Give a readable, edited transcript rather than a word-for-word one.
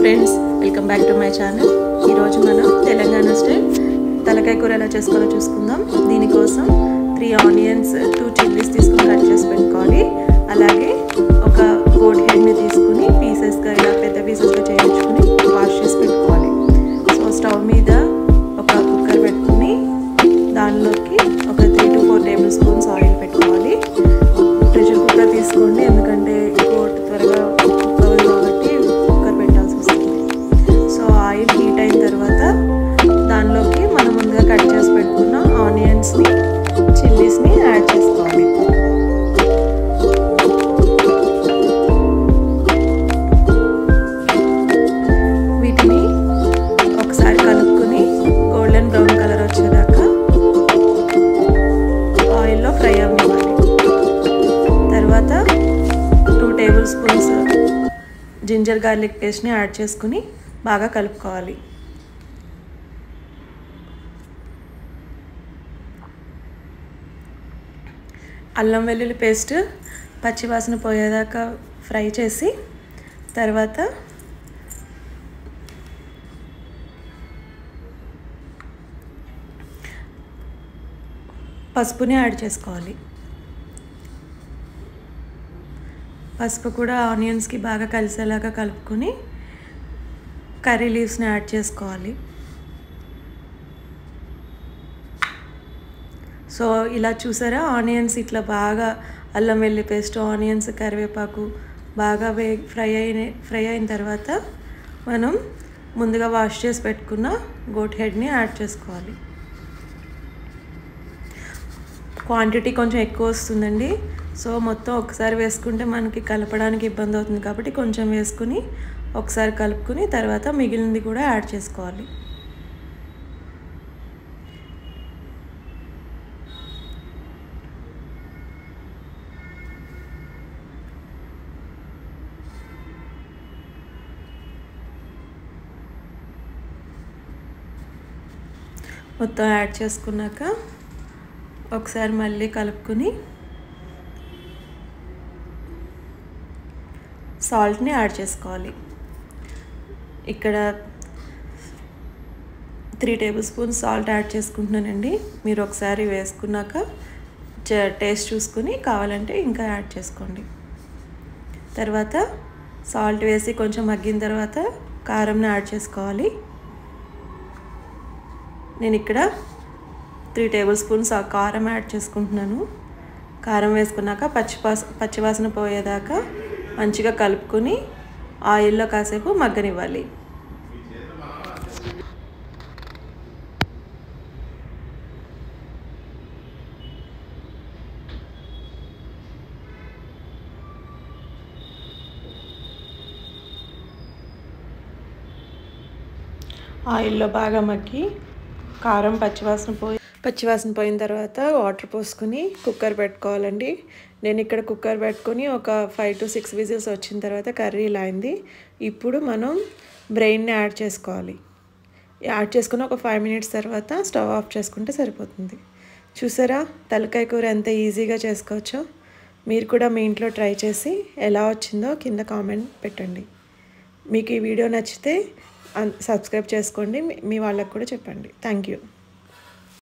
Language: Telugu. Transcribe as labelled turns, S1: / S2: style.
S1: Friends, welcome back to my channel. ఈరోజు మనం తెలంగాణ స్టైల్ తలకాయ కూర ఎలా చేసుకోవాలో చూసుకుందాం. దీనికోసం 3 ఆనియన్స్, 2 చిల్లీస్ తీసుకుని కట్ చేసి పెట్టుకోవాలి. అలాగే ఒక గోట్ హెడ్ని తీసుకుని పీసెస్గా ఇలా పెద్ద పీసెస్గా చేయించుకుని వాష్ చేసి పెట్టుకోవాలి. సో స్టవ్ మీద ఒక కుక్కర్ పెట్టుకుని దానిలోకి ఒక 3 to 4 టేబుల్ స్పూన్స్ ఆయిల్ పెట్టుకోవాలి. ప్రెషర్ కుక్కర్ తీసుకోండి, ఎందుకంటే గోట్ త్వరగా కుక్ అవ్వదు కాబట్టి కుక్కర్ పెట్టాల్సి వస్తుంది. సో ఆయిల్ హీట్ అయిన తర్వాత దానిలోకి మనం ముందుగా కట్ చేసి పెట్టుకున్న ఆనియన్స్ని, చిల్లీస్ని యాడ్ చేసుకోవాలి. వీటిని ఒకసారి కలుపుకొని గోల్డెన్ బ్రౌన్ కలర్ వచ్చేదాకా ఆయిల్లో ఫ్రై అవ్వాలి. తర్వాత 2 టేబుల్ స్పూన్స్ జింజర్ గార్లిక్ పేస్ట్ని యాడ్ చేసుకుని బాగా కలుపుకోవాలి. అల్లం వెల్లుల్లి పేస్ట్ పచ్చివాసన పోయేదాకా ఫ్రై చేసి తర్వాత పసుపుని యాడ్ చేసుకోవాలి. పసుపు కూడా ఆనియన్స్కి బాగా కలిసేలాగా కలుపుకొని కర్రీ లీవ్స్ని యాడ్ చేసుకోవాలి. సో ఇలా చూసారా, ఆనియన్స్ ఇట్లా బాగా అల్లం వెల్లుల్లి పేస్ట్, ఆనియన్స్, కరివేపాకు బాగా ఫ్రై అయిన తర్వాత మనం ముందుగా వాష్ చేసి పెట్టుకున్న గోట్ హెడ్ని యాడ్ చేసుకోవాలి. క్వాంటిటీ కొంచెం ఎక్కువ వస్తుందండి. సో మొత్తం ఒకసారి వేసుకుంటే మనకి కలపడానికి ఇబ్బంది అవుతుంది కాబట్టి కొంచెం వేసుకుని ఒకసారి కలుపుకుని తర్వాత మిగిలినది కూడా యాడ్ చేసుకోవాలి. మొత్తం యాడ్ చేసుకున్నాక ఒకసారి మళ్ళీ కలుపుకొని సాల్ట్ని యాడ్ చేసుకోవాలి. ఇక్కడ 3 టేబుల్ స్పూన్స్ సాల్ట్ యాడ్ చేసుకుంటున్నానండి. మీరు ఒకసారి వేసుకున్నాక టేస్ట్ చూసుకుని కావాలంటే ఇంకా యాడ్ చేసుకోండి. తర్వాత సాల్ట్ వేసి కొంచెం మగ్గిన తర్వాత కారంని యాడ్ చేసుకోవాలి. నేను ఇక్కడ 3 టేబుల్ స్పూన్స్ కారం యాడ్ చేసుకుంటున్నాను. కారం వేసుకున్నాక పచ్చివాసన పోయేదాకా మంచిగా కలుపుకొని ఆయిల్లో కాసేపు మగ్గనివ్వాలి. ఆయిల్లో బాగా మగ్గి కారం పచ్చివాసన పోయిన తర్వాత వాటర్ పోసుకొని కుక్కర్ పెట్టుకోవాలండి. నేను ఇక్కడ కుక్కర్ పెట్టుకొని ఒక 5 to 6 విజిల్స్ వచ్చిన తర్వాత కర్రీ ఇలా అయింది. ఇప్పుడు మనం బ్రెయిన్ని యాడ్ చేసుకోవాలి. యాడ్ చేసుకుని ఒక 5 minutes తర్వాత స్టవ్ ఆఫ్ చేసుకుంటే సరిపోతుంది. చూసారా, తలకాయ కూర ఎంత ఈజీగా చేసుకోవచ్చో. మీరు కూడా మీ ఇంట్లో ట్రై చేసి ఎలా వచ్చిందో కింద కామెంట్ పెట్టండి. మీకు ఈ వీడియో నచ్చితే సబ్స్క్రైబ్ చేసుకోండి, మీ వాళ్ళకు కూడా చెప్పండి. Thank you.